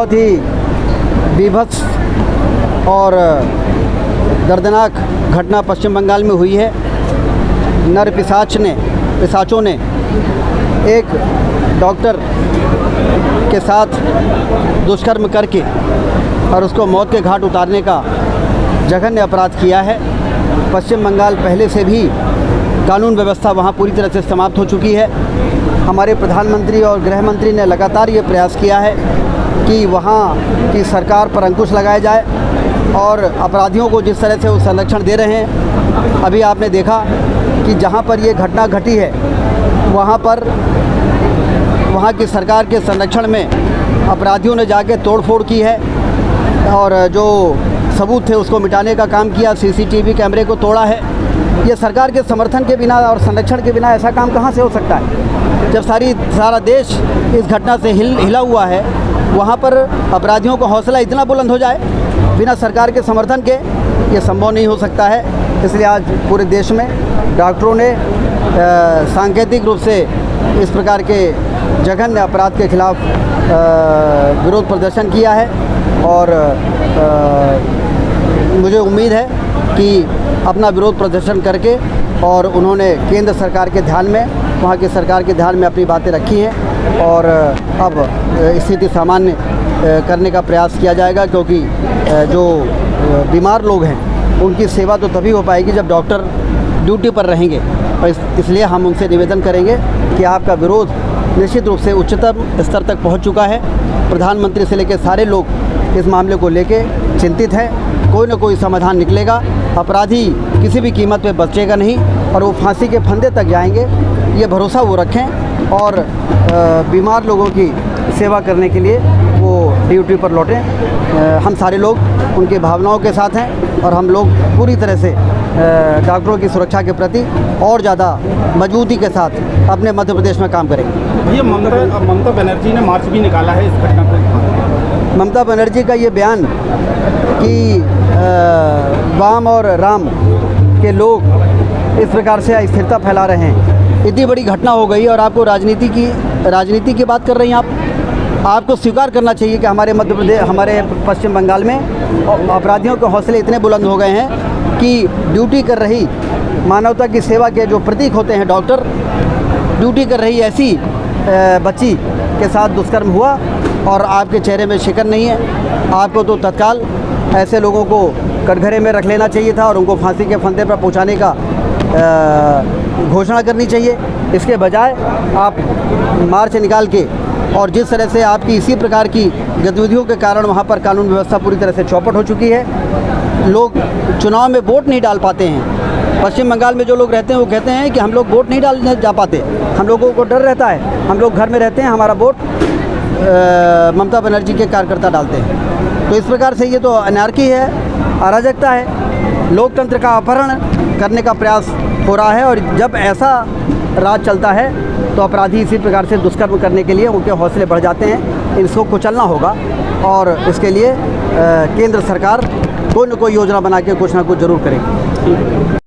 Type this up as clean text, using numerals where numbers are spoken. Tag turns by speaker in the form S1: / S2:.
S1: बहुत ही बीभत्स और दर्दनाक घटना पश्चिम बंगाल में हुई है। नर पिशाचों ने एक डॉक्टर के साथ दुष्कर्म करके और उसको मौत के घाट उतारने का जघन्य अपराध किया है। पश्चिम बंगाल पहले से भी कानून व्यवस्था वहाँ पूरी तरह से समाप्त हो चुकी है। हमारे प्रधानमंत्री और गृह मंत्री ने लगातार ये प्रयास किया है कि वहाँ की सरकार पर अंकुश लगाया जाए और अपराधियों को जिस तरह से वो संरक्षण दे रहे हैं, अभी आपने देखा कि जहाँ पर ये घटना घटी है वहाँ पर वहाँ की सरकार के संरक्षण में अपराधियों ने जाके तोड़फोड़ की है और जो सबूत थे उसको मिटाने का काम किया, सीसीटीवी कैमरे को तोड़ा है। ये सरकार के समर्थन के बिना और संरक्षण के बिना ऐसा काम कहाँ से हो सकता है? जब सारा देश इस घटना से हिला हुआ है, वहाँ पर अपराधियों का हौसला इतना बुलंद हो जाए बिना सरकार के समर्थन के, ये संभव नहीं हो सकता है। इसलिए आज पूरे देश में डॉक्टरों ने सांकेतिक रूप से इस प्रकार के जघन्य अपराध के खिलाफ विरोध प्रदर्शन किया है और मुझे उम्मीद है कि अपना विरोध प्रदर्शन करके और उन्होंने केंद्र सरकार के ध्यान में, वहाँ की सरकार के ध्यान में अपनी बातें रखी हैं और अब स्थिति सामान्य करने का प्रयास किया जाएगा, क्योंकि जो बीमार लोग हैं उनकी सेवा तो तभी हो पाएगी जब डॉक्टर ड्यूटी पर रहेंगे। और इसलिए हम उनसे निवेदन करेंगे कि आपका विरोध निश्चित रूप से उच्चतम स्तर तक पहुंच चुका है। प्रधानमंत्री से लेकर सारे लोग इस मामले को लेके चिंतित हैं। कोई न कोई समाधान निकलेगा। अपराधी किसी भी कीमत पे बचेगा नहीं और वो फांसी के फंदे तक जाएंगे, ये भरोसा वो रखें और बीमार लोगों की सेवा करने के लिए वो ड्यूटी पर लौटें। हम सारे लोग उनकी भावनाओं के साथ हैं और हम लोग पूरी तरह से डॉक्टरों की सुरक्षा के प्रति और ज़्यादा मजबूती के साथ अपने मध्य प्रदेश में काम करेंगे।
S2: भैया, ममता बनर्जी ने मार्च भी निकाला है इस घटना को।
S1: ममता बनर्जी का ये बयान कि वाम और राम के लोग इस प्रकार से अस्थिरता फैला रहे हैं, इतनी बड़ी घटना हो गई और आपको राजनीति की बात कर रही हैं आपको स्वीकार करना चाहिए कि हमारे मध्य प्रदेश, हमारे पश्चिम बंगाल में अपराधियों के हौसले इतने बुलंद हो गए हैं कि ड्यूटी कर रही, मानवता की सेवा के जो प्रतीक होते हैं डॉक्टर, ड्यूटी कर रही ऐसी बच्ची के साथ दुष्कर्म हुआ और आपके चेहरे में शिकन नहीं है। आपको तो तत्काल ऐसे लोगों को कटघरे में रख लेना चाहिए था और उनको फांसी के फंदे पर पहुंचाने का घोषणा करनी चाहिए। इसके बजाय आप मार्च निकाल के और जिस तरह से आपकी इसी प्रकार की गतिविधियों के कारण वहाँ पर कानून व्यवस्था पूरी तरह से चौपट हो चुकी है। लोग चुनाव में वोट नहीं डाल पाते हैं। पश्चिम बंगाल में जो लोग रहते हैं वो कहते हैं कि हम लोग वोट नहीं डालने जा पाते, हम लोगों को डर रहता है, हम लोग घर में रहते हैं, हमारा वोट ममता बनर्जी के कार्यकर्ता डालते हैं। तो इस प्रकार से ये तो अनार्की है, अराजकता है, लोकतंत्र का अपहरण करने का प्रयास हो रहा है। और जब ऐसा राज चलता है तो अपराधी इसी प्रकार से दुष्कर्म करने के लिए उनके हौसले बढ़ जाते हैं। इसको कुचलना होगा और इसके लिए केंद्र सरकार कोई न कोई योजना बना के कुछ ना कुछ ज़रूर करेगी।